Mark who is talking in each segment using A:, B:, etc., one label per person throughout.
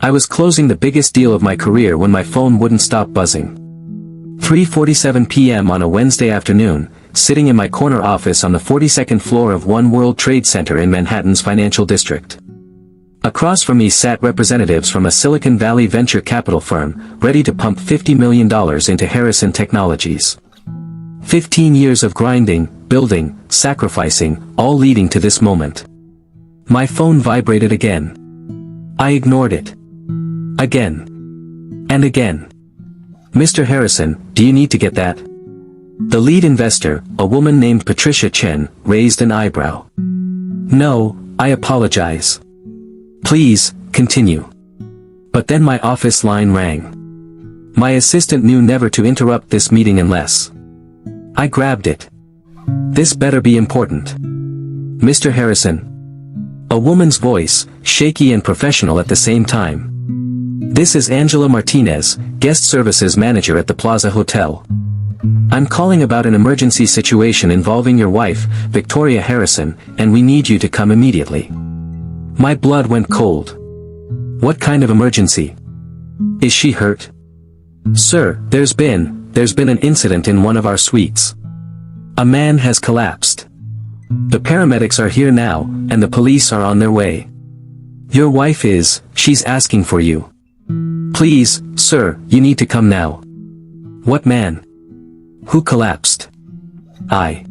A: I was closing the biggest deal of my career when my phone wouldn't stop buzzing. 3:47 p.m. on a Wednesday afternoon, sitting in my corner office on the 42nd floor of One World Trade Center in Manhattan's financial district. Across from me sat representatives from a Silicon Valley venture capital firm, ready to pump $50 million into Harrison Technologies. 15 years of grinding, building, sacrificing, all leading to this moment. My phone vibrated again. I ignored it. Again. And again. Mr. Harrison, do you need to get that? The lead investor, a woman named Patricia Chen, raised an eyebrow. No, I apologize. Please, continue. But then my office line rang. My assistant knew never to interrupt this meeting unless. I grabbed it. This better be important. Mr. Harrison. A woman's voice, shaky and professional at the same time. This is Angela Martinez, guest services manager at the Plaza Hotel. I'm calling about an emergency situation involving your wife, Victoria Harrison, and we need you to come immediately. My blood went cold. What kind of emergency? Is she hurt? Sir, there's been an incident in one of our suites. A man has collapsed. The paramedics are here now, and the police are on their way. Your wife she's asking for you. Please, sir, you need to come now. What man? Who collapsed? I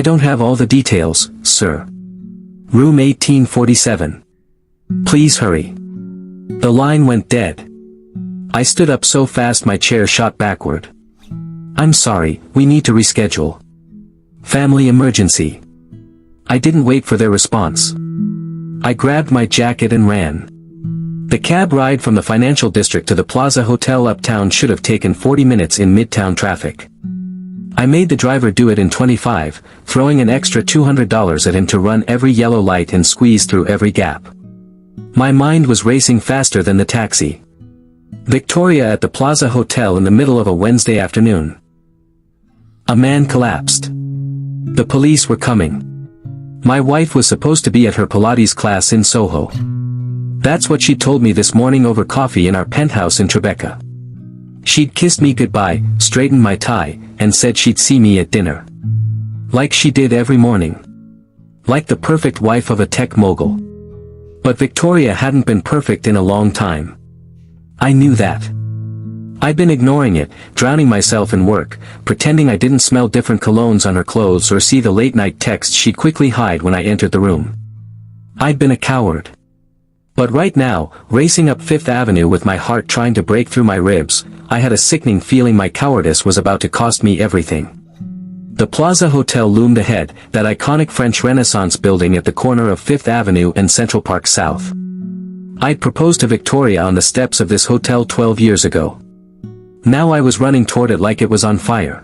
A: don't have all the details, sir. Room 1847. Please hurry. The line went dead. I stood up so fast my chair shot backward. I'm sorry, we need to reschedule. Family emergency. I didn't wait for their response. I grabbed my jacket and ran. The cab ride from the financial district to the Plaza Hotel uptown should have taken 40 minutes in midtown traffic. I made the driver do it in 25, throwing an extra $200 at him to run every yellow light and squeeze through every gap. My mind was racing faster than the taxi. Victoria at the Plaza Hotel in the middle of a Wednesday afternoon. A man collapsed. The police were coming. My wife was supposed to be at her Pilates class in Soho. That's what she told me this morning over coffee in our penthouse in Tribeca. She'd kissed me goodbye, straightened my tie, and said she'd see me at dinner. Like she did every morning. Like the perfect wife of a tech mogul. But Victoria hadn't been perfect in a long time. I knew that. I'd been ignoring it, drowning myself in work, pretending I didn't smell different colognes on her clothes or see the late-night texts she'd quickly hide when I entered the room. I'd been a coward. But right now, racing up Fifth Avenue with my heart trying to break through my ribs, I had a sickening feeling my cowardice was about to cost me everything. The Plaza Hotel loomed ahead, that iconic French Renaissance building at the corner of Fifth Avenue and Central Park South. I'd proposed to Victoria on the steps of this hotel 12 years ago. Now I was running toward it like it was on fire.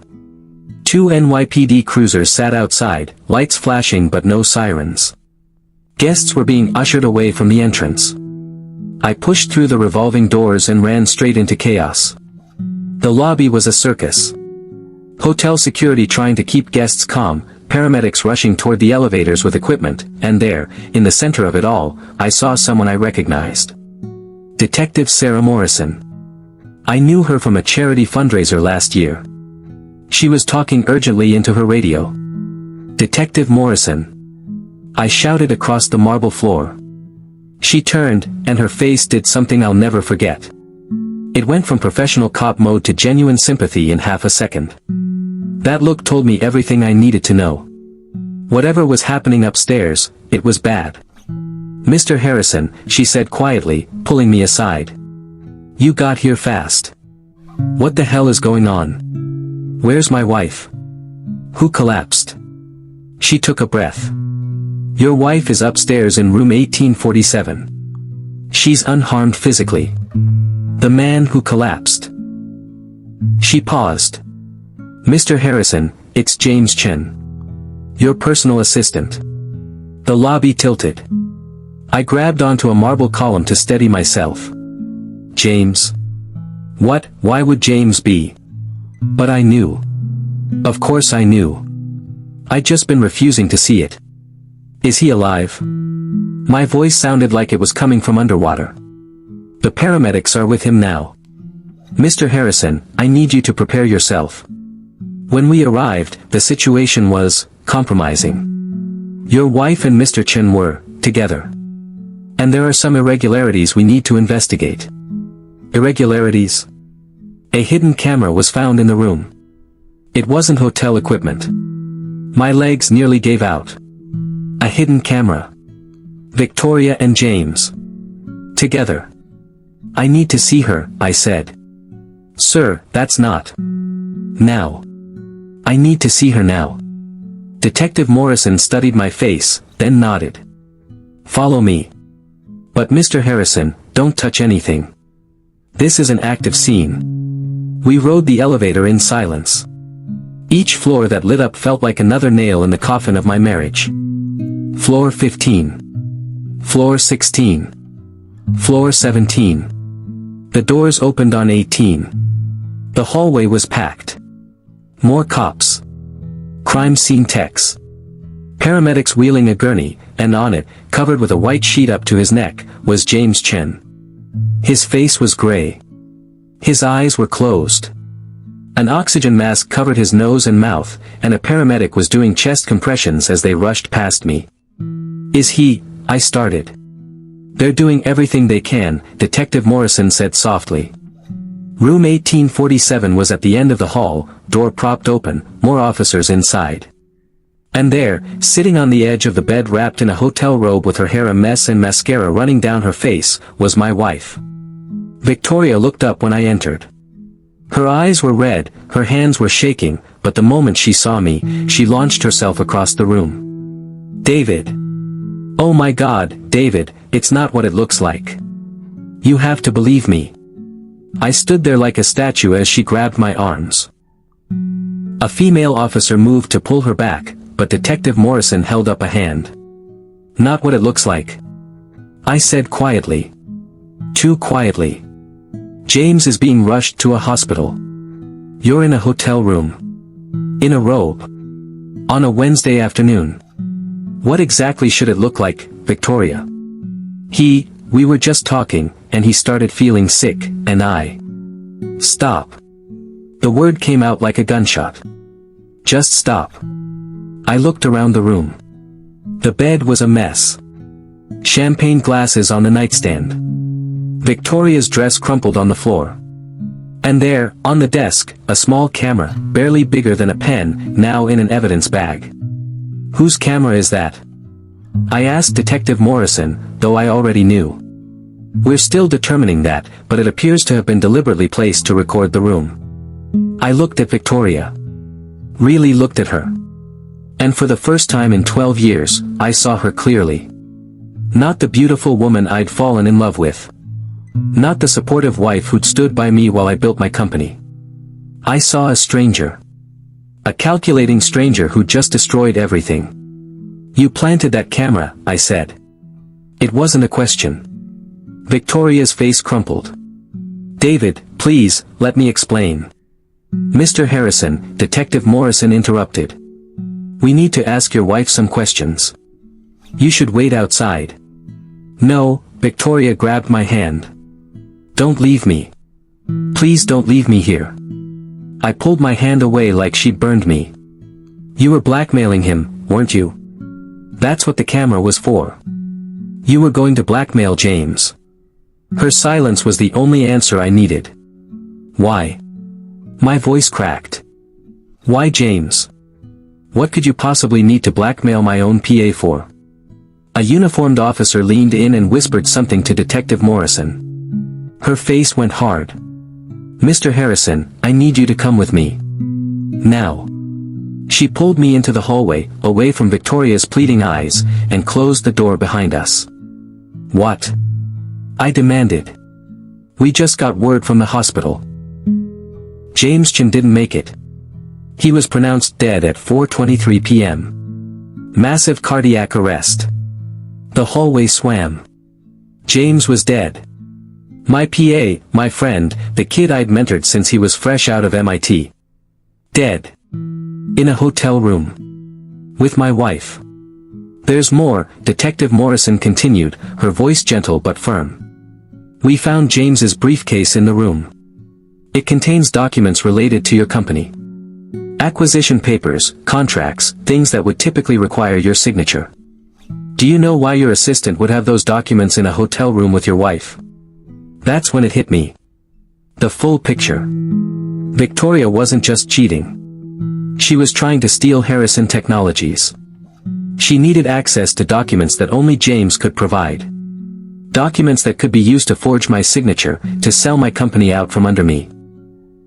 A: 2 NYPD cruisers sat outside, lights flashing but no sirens. Guests were being ushered away from the entrance. I pushed through the revolving doors and ran straight into chaos. The lobby was a circus. Hotel security trying to keep guests calm, paramedics rushing toward the elevators with equipment, and there, in the center of it all, I saw someone I recognized. Detective Sarah Morrison. I knew her from a charity fundraiser last year. She was talking urgently into her radio. Detective Morrison. I shouted across the marble floor. She turned, and her face did something I'll never forget. It went from professional cop mode to genuine sympathy in half a second. That look told me everything I needed to know. Whatever was happening upstairs, it was bad. Mr. Harrison, she said quietly, pulling me aside. You got here fast. What the hell is going on? Where's my wife? Who collapsed? She took a breath. Your wife is upstairs in room 1847. She's unharmed physically. The man who collapsed. She paused. Mr. Harrison, it's James Chen. Your personal assistant. The lobby tilted. I grabbed onto a marble column to steady myself. James. What? Why would James be? But I knew. Of course I knew. I'd just been refusing to see it. Is he alive? My voice sounded like it was coming from underwater. The paramedics are with him now. Mr. Harrison, I need you to prepare yourself. When we arrived, the situation was compromising. Your wife and Mr. Chen were together. And there are some irregularities we need to investigate. Irregularities? A hidden camera was found in the room. It wasn't hotel equipment. My legs nearly gave out. A hidden camera. Victoria and James. Together. I need to see her, I said. Sir, that's not. Now. I need to see her now. Detective Morrison studied my face, then nodded. Follow me. But Mr. Harrison, don't touch anything. This is an active scene. We rode the elevator in silence. Each floor that lit up felt like another nail in the coffin of my marriage. Floor 15. Floor 16. Floor 17. The doors opened on 18. The hallway was packed. More cops. Crime scene techs. Paramedics wheeling a gurney, and on it, covered with a white sheet up to his neck, was James Chen. His face was gray. His eyes were closed. An oxygen mask covered his nose and mouth, and a paramedic was doing chest compressions as they rushed past me. Is he? I started. They're doing everything they can, Detective Morrison said softly. Room 1847 was at the end of the hall, door propped open, more officers inside. And there, sitting on the edge of the bed wrapped in a hotel robe with her hair a mess and mascara running down her face, was my wife. Victoria looked up when I entered. Her eyes were red, her hands were shaking, but the moment she saw me, she launched herself across the room. David. Oh my God, David, it's not what it looks like. You have to believe me. I stood there like a statue as she grabbed my arms. A female officer moved to pull her back, but Detective Morrison held up a hand. Not what it looks like. I said quietly. Too quietly. James is being rushed to a hospital. You're in a hotel room. In a robe. On a Wednesday afternoon. What exactly should it look like, Victoria? We were just talking, and he started feeling sick, and I... Stop. The word came out like a gunshot. Just stop. I looked around the room. The bed was a mess. Champagne glasses on the nightstand. Victoria's dress crumpled on the floor. And there, on the desk, a small camera, barely bigger than a pen, now in an evidence bag. Whose camera is that? I asked Detective Morrison, though I already knew. We're still determining that, but it appears to have been deliberately placed to record the room. I looked at Victoria. Really looked at her. And for the first time in 12 years, I saw her clearly. Not the beautiful woman I'd fallen in love with. Not the supportive wife who'd stood by me while I built my company. I saw a stranger. A calculating stranger who just destroyed everything. You planted that camera, I said. It wasn't a question. Victoria's face crumpled. David, please, let me explain. Mr. Harrison, Detective Morrison interrupted. We need to ask your wife some questions. You should wait outside. No, Victoria grabbed my hand. Don't leave me. Please don't leave me here. I pulled my hand away like she'd burned me. You were blackmailing him, weren't you? That's what the camera was for. You were going to blackmail James. Her silence was the only answer I needed. Why? My voice cracked. Why James? What could you possibly need to blackmail my own PA for? A uniformed officer leaned in and whispered something to Detective Morrison. Her face went hard. Mr. Harrison, I need you to come with me. Now. She pulled me into the hallway, away from Victoria's pleading eyes, and closed the door behind us. What? I demanded. We just got word from the hospital. James Chen didn't make it. He was pronounced dead at 4:23 p.m. Massive cardiac arrest. The hallway swam. James was dead. My PA, my friend, the kid I'd mentored since he was fresh out of MIT. Dead. In a hotel room. With my wife. There's more, Detective Morrison continued, her voice gentle but firm. We found James's briefcase in the room. It contains documents related to your company. Acquisition papers, contracts, things that would typically require your signature. Do you know why your assistant would have those documents in a hotel room with your wife? That's when it hit me. The full picture. Victoria wasn't just cheating. She was trying to steal Harrison Technologies. She needed access to documents that only James could provide. Documents that could be used to forge my signature, to sell my company out from under me.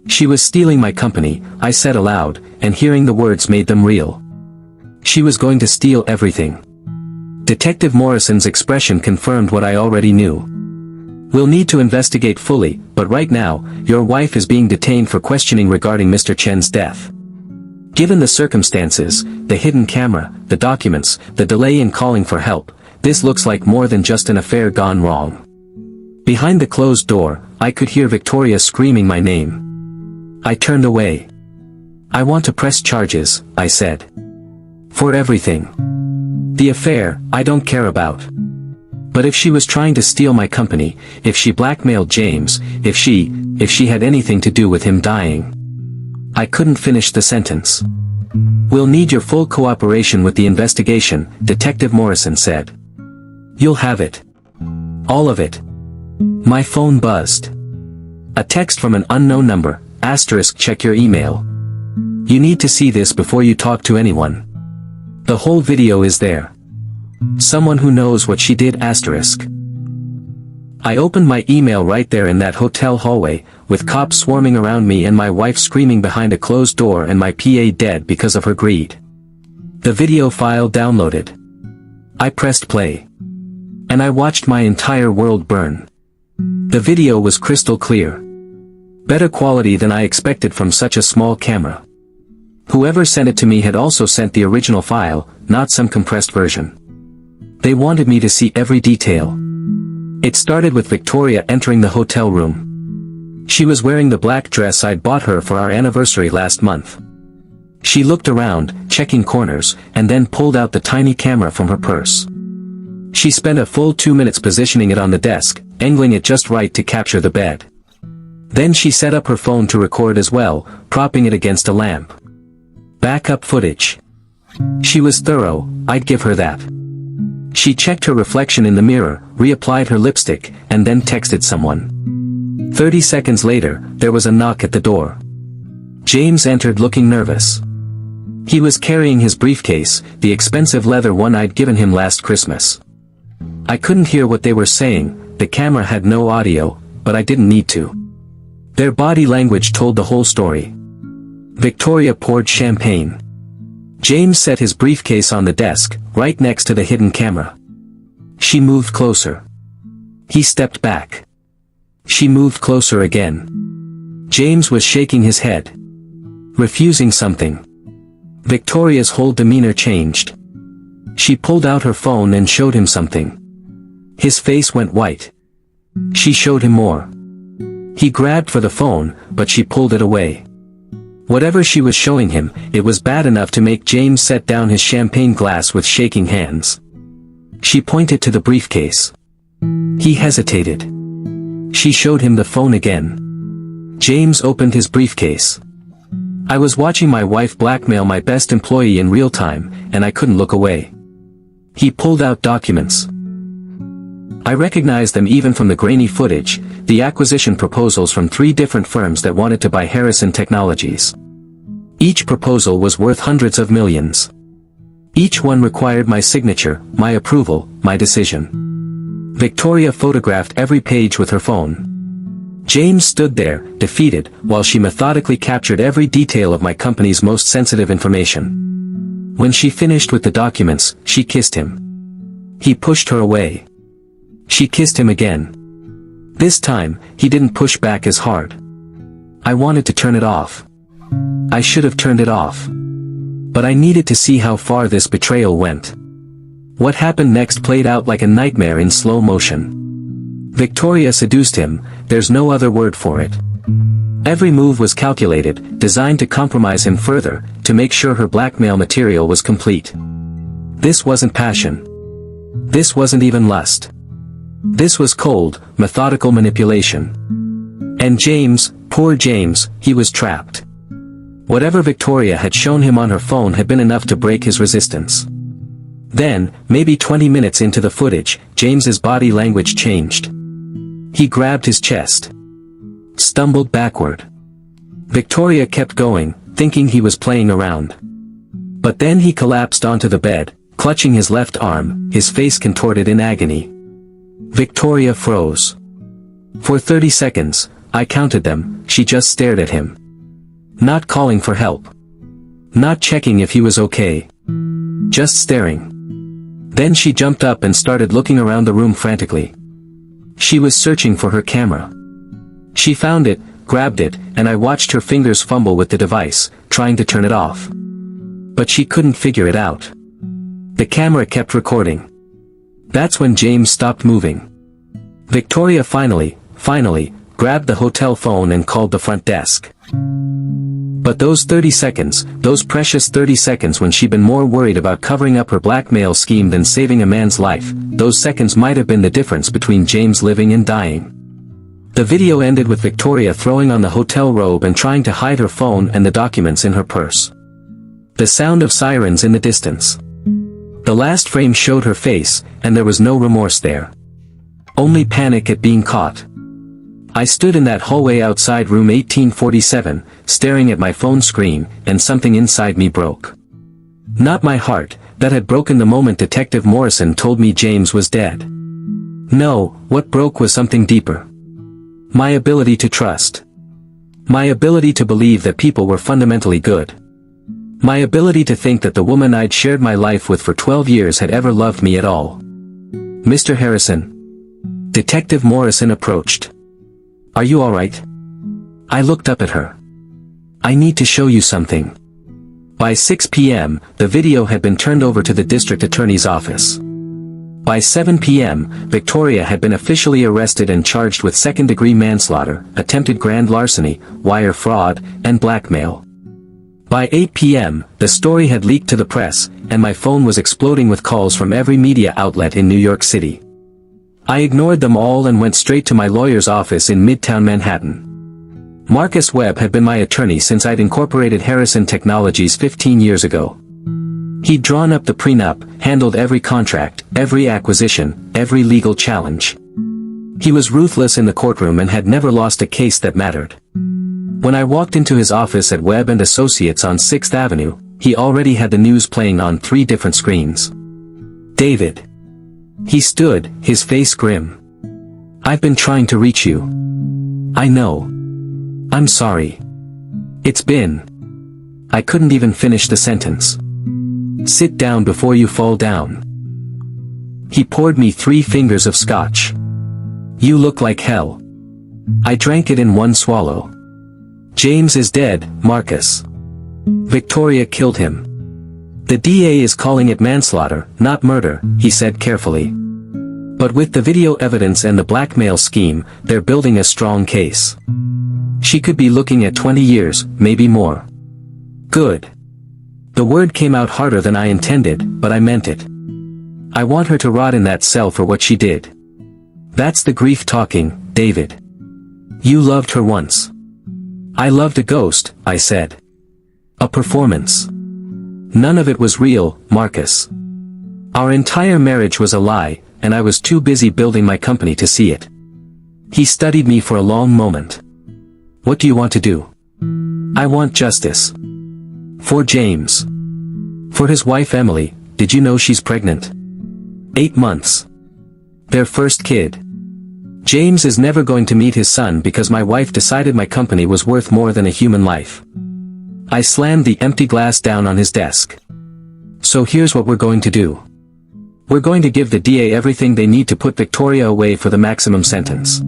A: She was stealing my company, I said aloud, and hearing the words made them real. She was going to steal everything. Detective Morrison's expression confirmed what I already knew. We'll need to investigate fully, but right now, your wife is being detained for questioning regarding Mr. Chen's death. Given the circumstances, the hidden camera, the documents, the delay in calling for help, this looks like more than just an affair gone wrong. Behind the closed door, I could hear Victoria screaming my name. I turned away. I want to press charges, I said. For everything. The affair, I don't care about. But if she was trying to steal my company, if she blackmailed James, if she had anything to do with him dying. I couldn't finish the sentence. We'll need your full cooperation with the investigation, Detective Morrison said. You'll have it. All of it. My phone buzzed. A text from an unknown number, * check your email. You need to see this before you talk to anyone. The whole video is there. Someone who knows what she did *. I opened my email right there in that hotel hallway, with cops swarming around me and my wife screaming behind a closed door and my PA dead because of her greed. The video file downloaded. I pressed play. And I watched my entire world burn. The video was crystal clear. Better quality than I expected from such a small camera. Whoever sent it to me had also sent the original file, not some compressed version. They wanted me to see every detail. It started with Victoria entering the hotel room. She was wearing the black dress I'd bought her for our anniversary last month. She looked around, checking corners, and then pulled out the tiny camera from her purse. She spent a full 2 minutes positioning it on the desk, angling it just right to capture the bed. Then she set up her phone to record as well, propping it against a lamp. Backup footage. She was thorough, I'd give her that. She checked her reflection in the mirror, reapplied her lipstick, and then texted someone. 30 seconds later, there was a knock at the door. James entered looking nervous. He was carrying his briefcase, the expensive leather one I'd given him last Christmas. I couldn't hear what they were saying, the camera had no audio, but I didn't need to. Their body language told the whole story. Victoria poured champagne. James set his briefcase on the desk, right next to the hidden camera. She moved closer. He stepped back. She moved closer again. James was shaking his head. Refusing something. Victoria's whole demeanor changed. She pulled out her phone and showed him something. His face went white. She showed him more. He grabbed for the phone, but she pulled it away. Whatever she was showing him, it was bad enough to make James set down his champagne glass with shaking hands. She pointed to the briefcase. He hesitated. She showed him the phone again. James opened his briefcase. I was watching my wife blackmail my best employee in real time, and I couldn't look away. He pulled out documents. I recognized them even from the grainy footage, the acquisition proposals from 3 different firms that wanted to buy Harrison Technologies. Each proposal was worth hundreds of millions. Each one required my signature, my approval, my decision. Victoria photographed every page with her phone. James stood there, defeated, while she methodically captured every detail of my company's most sensitive information. When she finished with the documents, she kissed him. He pushed her away. She kissed him again. This time, he didn't push back as hard. I wanted to turn it off. I should have turned it off. But I needed to see how far this betrayal went. What happened next played out like a nightmare in slow motion. Victoria seduced him, there's no other word for it. Every move was calculated, designed to compromise him further, to make sure her blackmail material was complete. This wasn't passion. This wasn't even lust. This was cold, methodical manipulation. And James, poor James, he was trapped. Whatever Victoria had shown him on her phone had been enough to break his resistance. Then, maybe 20 minutes into the footage, James's body language changed. He grabbed his chest. Stumbled backward. Victoria kept going, thinking he was playing around. But then he collapsed onto the bed, clutching his left arm, his face contorted in agony. Victoria froze. For 30 seconds, I counted them, she just stared at him. Not calling for help. Not checking if he was okay. Just staring. Then she jumped up and started looking around the room frantically. She was searching for her camera. She found it, grabbed it, and I watched her fingers fumble with the device, trying to turn it off. But she couldn't figure it out. The camera kept recording. That's when James stopped moving. Victoria finally, grabbed the hotel phone and called the front desk. But those 30 seconds, those precious 30 seconds when she'd been more worried about covering up her blackmail scheme than saving a man's life, those seconds might have been the difference between James living and dying. The video ended with Victoria throwing on the hotel robe and trying to hide her phone and the documents in her purse. The sound of sirens in the distance. The last frame showed her face, and there was no remorse there. Only panic at being caught. I stood in that hallway outside room 1847, staring at my phone screen, and something inside me broke. Not my heart, that had broken the moment Detective Morrison told me James was dead. No, what broke was something deeper. My ability to trust. My ability to believe that people were fundamentally good. My ability to think that the woman I'd shared my life with for 12 years had ever loved me at all. Mr. Harrison. Detective Morrison approached. Are you alright? I looked up at her. I need to show you something. By 6 p.m., the video had been turned over to the district attorney's office. By 7 p.m., Victoria had been officially arrested and charged with second-degree manslaughter, attempted grand larceny, wire fraud, and blackmail. By 8 p.m., the story had leaked to the press, and my phone was exploding with calls from every media outlet in New York City. I ignored them all and went straight to my lawyer's office in Midtown Manhattan. Marcus Webb had been my attorney since I'd incorporated Harrison Technologies 15 years ago. He'd drawn up the prenup, handled every contract, every acquisition, every legal challenge. He was ruthless in the courtroom and had never lost a case that mattered. When I walked into his office at Webb & Associates on 6th Avenue, he already had the news playing on 3 different screens. David. He stood, his face grim. I've been trying to reach you. I know. I'm sorry. It's been. I couldn't even finish the sentence. Sit down before you fall down. He poured me 3 fingers of scotch. You look like hell. I drank it in one swallow. James is dead, Marcus. Victoria killed him. The DA is calling it manslaughter, not murder, he said carefully. But with the video evidence and the blackmail scheme, they're building a strong case. She could be looking at 20 years, maybe more. Good. The word came out harder than I intended, but I meant it. I want her to rot in that cell for what she did. That's the grief talking, David. You loved her once. I loved a ghost, I said. A performance. None of it was real, Marcus. Our entire marriage was a lie, and I was too busy building my company to see it. He studied me for a long moment. What do you want to do? I want justice. For James. For his wife Emily, did you know she's pregnant? 8 months. Their first kid. James is never going to meet his son because my wife decided my company was worth more than a human life. I slammed the empty glass down on his desk. So here's what we're going to do. We're going to give the DA everything they need to put Victoria away for the maximum sentence.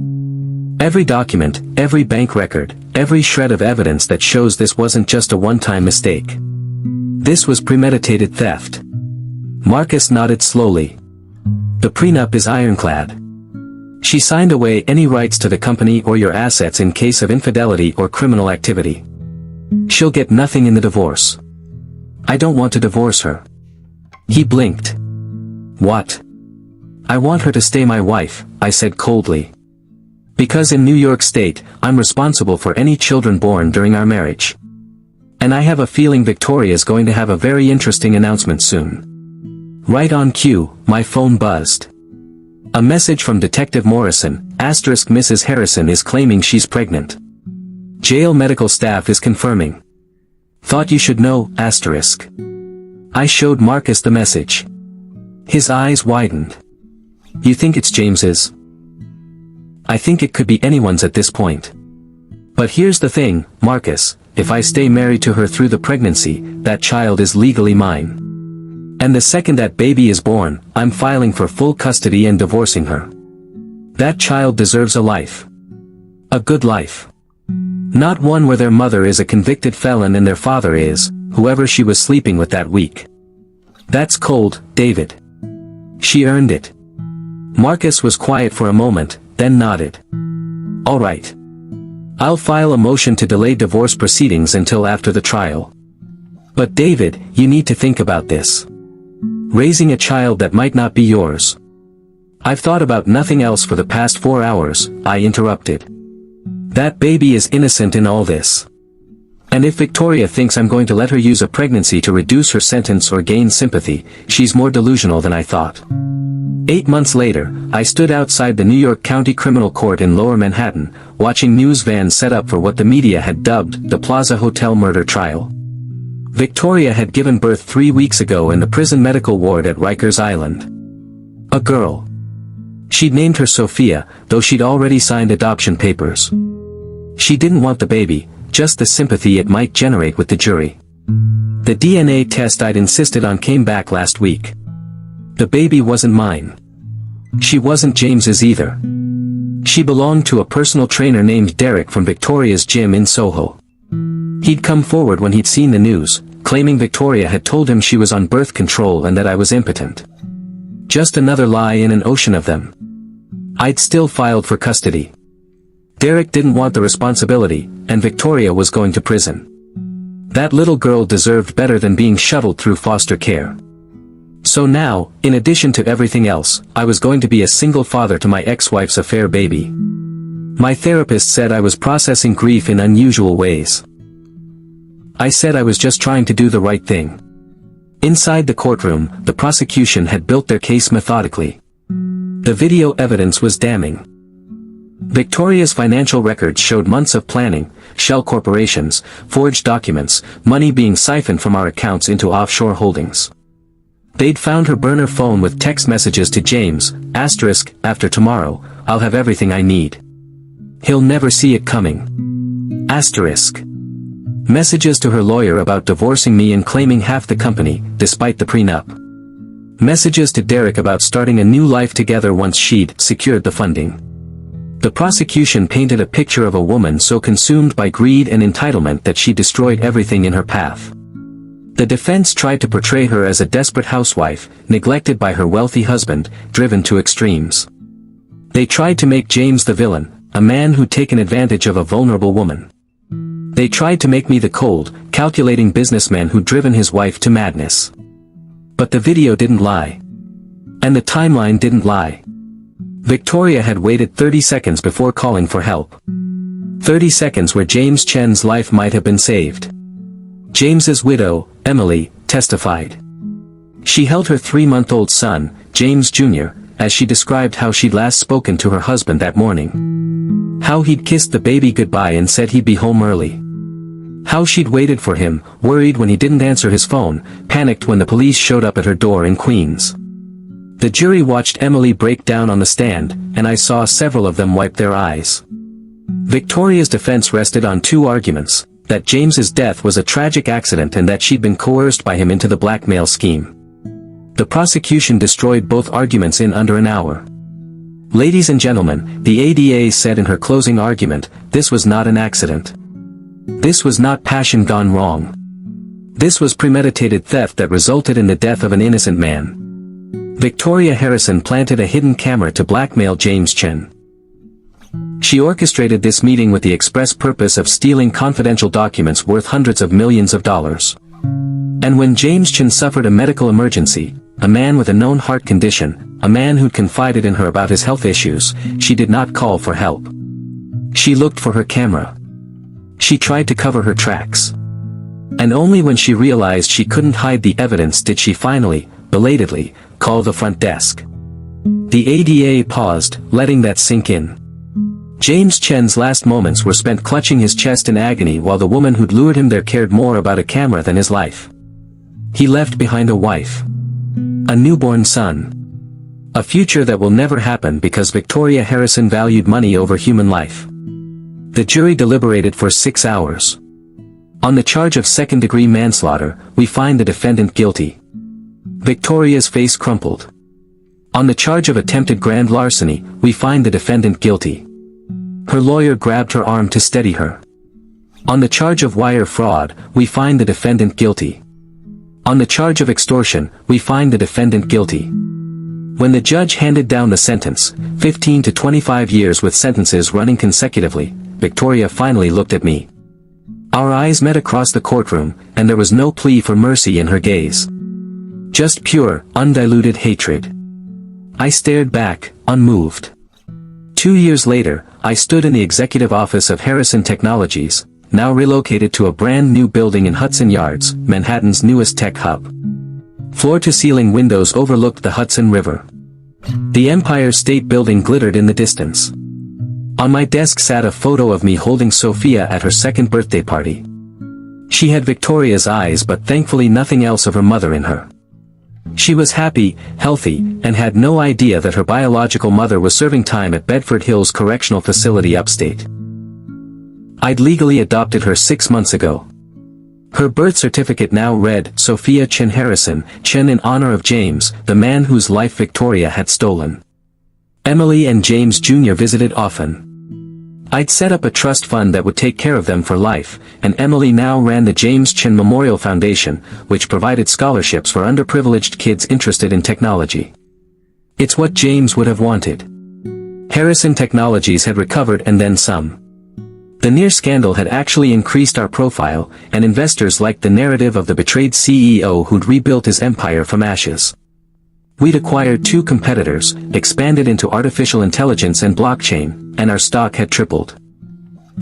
A: Every document, every bank record, every shred of evidence that shows this wasn't just a one-time mistake. This was premeditated theft. Marcus nodded slowly. The prenup is ironclad. She signed away any rights to the company or your assets in case of infidelity or criminal activity. She'll get nothing in the divorce. I don't want to divorce her. He blinked. What? I want her to stay my wife, I said coldly. Because in New York State, I'm responsible for any children born during our marriage. And I have a feeling Victoria's going to have a very interesting announcement soon. Right on cue, my phone buzzed. A message from Detective Morrison, Mrs. Harrison is claiming she's pregnant. Jail medical staff is confirming. Thought you should know, I showed Marcus the message. His eyes widened. You think it's James's? I think it could be anyone's at this point. But here's the thing, Marcus, if I stay married to her through the pregnancy, that child is legally mine. And the second that baby is born, I'm filing for full custody and divorcing her. That child deserves a life. A good life. Not one where their mother is a convicted felon and their father is, whoever she was sleeping with that week. That's cold, David. She earned it. Marcus was quiet for a moment, then nodded. All right. I'll file a motion to delay divorce proceedings until after the trial. But David, you need to think about this. Raising a child that might not be yours. I've thought about nothing else for the past 4 hours, I interrupted. That baby is innocent in all this. And if Victoria thinks I'm going to let her use a pregnancy to reduce her sentence or gain sympathy, she's more delusional than I thought. 8 months later, I stood outside the New York County Criminal Court in Lower Manhattan, watching news vans set up for what the media had dubbed the Plaza Hotel murder trial. Victoria had given birth 3 weeks ago in the prison medical ward at Rikers Island. A girl. She'd named her Sophia, though she'd already signed adoption papers. She didn't want the baby, just the sympathy it might generate with the jury. The DNA test I'd insisted on came back last week. The baby wasn't mine. She wasn't James's either. She belonged to a personal trainer named Derek from Victoria's gym in Soho. He'd come forward when he'd seen the news, claiming Victoria had told him she was on birth control and that I was impotent. Just another lie in an ocean of them. I'd still filed for custody. Derek didn't want the responsibility, and Victoria was going to prison. That little girl deserved better than being shuttled through foster care. So now, in addition to everything else, I was going to be a single father to my ex-wife's affair baby. My therapist said I was processing grief in unusual ways. I said I was just trying to do the right thing. Inside the courtroom, the prosecution had built their case methodically. The video evidence was damning. Victoria's financial records showed months of planning, shell corporations, forged documents, money being siphoned from our accounts into offshore holdings. They'd found her burner phone with text messages to James, after tomorrow, I'll have everything I need. He'll never see it coming. Messages to her lawyer about divorcing me and claiming half the company, despite the prenup. Messages to Derek about starting a new life together once she'd secured the funding. The prosecution painted a picture of a woman so consumed by greed and entitlement that she destroyed everything in her path. The defense tried to portray her as a desperate housewife, neglected by her wealthy husband, driven to extremes. They tried to make James the villain, a man who'd taken advantage of a vulnerable woman. They tried to make me the cold, calculating businessman who'd driven his wife to madness. But the video didn't lie. And the timeline didn't lie. Victoria had waited 30 seconds before calling for help. 30 seconds where James Chen's life might have been saved. James's widow, Emily, testified. She held her 3-month-old son, James Jr., as she described how she'd last spoken to her husband that morning. How he'd kissed the baby goodbye and said he'd be home early. How she'd waited for him, worried when he didn't answer his phone, panicked when the police showed up at her door in Queens. The jury watched Emily break down on the stand, and I saw several of them wipe their eyes. Victoria's defense rested on 2 arguments, that James's death was a tragic accident and that she'd been coerced by him into the blackmail scheme. The prosecution destroyed both arguments in under an hour. Ladies and gentlemen, the ADA said in her closing argument, this was not an accident. This was not passion gone wrong. This was premeditated theft that resulted in the death of an innocent man. Victoria Harrison planted a hidden camera to blackmail James Chen. She orchestrated this meeting with the express purpose of stealing confidential documents worth hundreds of millions of dollars. And when James Chen suffered a medical emergency, a man with a known heart condition, a man who'd confided in her about his health issues. She did not call for help. She looked for her camera. She tried to cover her tracks. And only when she realized she couldn't hide the evidence did she finally, belatedly, call the front desk. The ADA paused, letting that sink in. James Chen's last moments were spent clutching his chest in agony while the woman who'd lured him there cared more about a camera than his life. He left behind a wife. A newborn son. A future that will never happen because Victoria Harrison valued money over human life. The jury deliberated for 6 hours. On the charge of second-degree manslaughter, we find the defendant guilty. Victoria's face crumpled. On the charge of attempted grand larceny, we find the defendant guilty. Her lawyer grabbed her arm to steady her. On the charge of wire fraud, we find the defendant guilty. On the charge of extortion, we find the defendant guilty. When the judge handed down the sentence, 15 to 25 years with sentences running consecutively, Victoria finally looked at me. Our eyes met across the courtroom, and there was no plea for mercy in her gaze. Just pure, undiluted hatred. I stared back, unmoved. 2 years later, I stood in the executive office of Harrison Technologies, now relocated to a brand new building in Hudson Yards, Manhattan's newest tech hub. Floor-to-ceiling windows overlooked the Hudson River. The Empire State Building glittered in the distance. On my desk sat a photo of me holding Sophia at her second birthday party. She had Victoria's eyes but thankfully nothing else of her mother in her. She was happy, healthy, and had no idea that her biological mother was serving time at Bedford Hills Correctional Facility upstate. I'd legally adopted her 6 months ago. Her birth certificate now read Sophia Chen Harrison, Chen in honor of James, the man whose life Victoria had stolen. Emily and James Jr. visited often. I'd set up a trust fund that would take care of them for life, and Emily now ran the James Chen Memorial Foundation, which provided scholarships for underprivileged kids interested in technology. It's what James would have wanted. Harrison Technologies had recovered and then some. The near scandal had actually increased our profile, and investors liked the narrative of the betrayed CEO who'd rebuilt his empire from ashes. We'd acquired 2 competitors, expanded into artificial intelligence and blockchain, and our stock had tripled.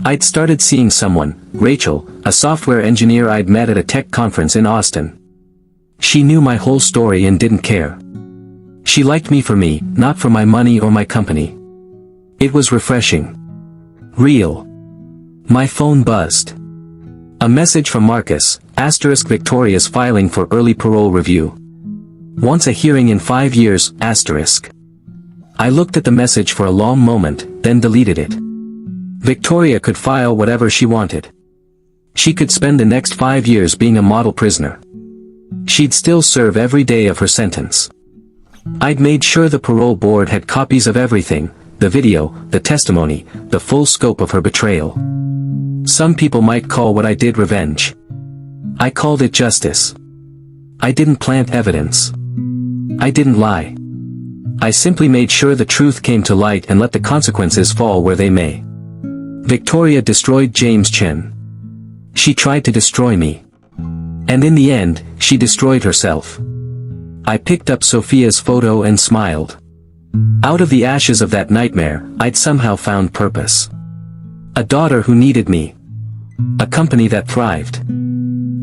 A: I'd started seeing someone, Rachel, a software engineer I'd met at a tech conference in Austin. She knew my whole story and didn't care. She liked me for me, not for my money or my company. It was refreshing. Real. My phone buzzed. A message from Marcus, * Victoria's filing for early parole review. Wants a hearing in 5 years, *. I looked at the message for a long moment, then deleted it. Victoria could file whatever she wanted. She could spend the next 5 years being a model prisoner. She'd still serve every day of her sentence. I'd made sure the parole board had copies of everything, the video, the testimony, the full scope of her betrayal. Some people might call what I did revenge. I called it justice. I didn't plant evidence. I didn't lie. I simply made sure the truth came to light and let the consequences fall where they may. Victoria destroyed James Chen. She tried to destroy me. And in the end, she destroyed herself. I picked up Sophia's photo and smiled. Out of the ashes of that nightmare, I'd somehow found purpose. A daughter who needed me. A company that thrived.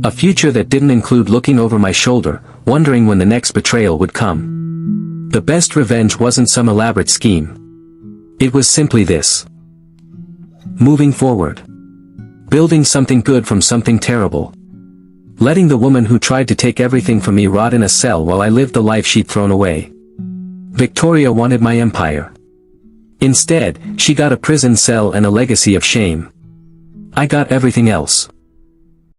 A: A future that didn't include looking over my shoulder, wondering when the next betrayal would come. The best revenge wasn't some elaborate scheme. It was simply this. Moving forward. Building something good from something terrible. Letting the woman who tried to take everything from me rot in a cell while I lived the life she'd thrown away. Victoria wanted my empire. Instead, she got a prison cell and a legacy of shame. I got everything else.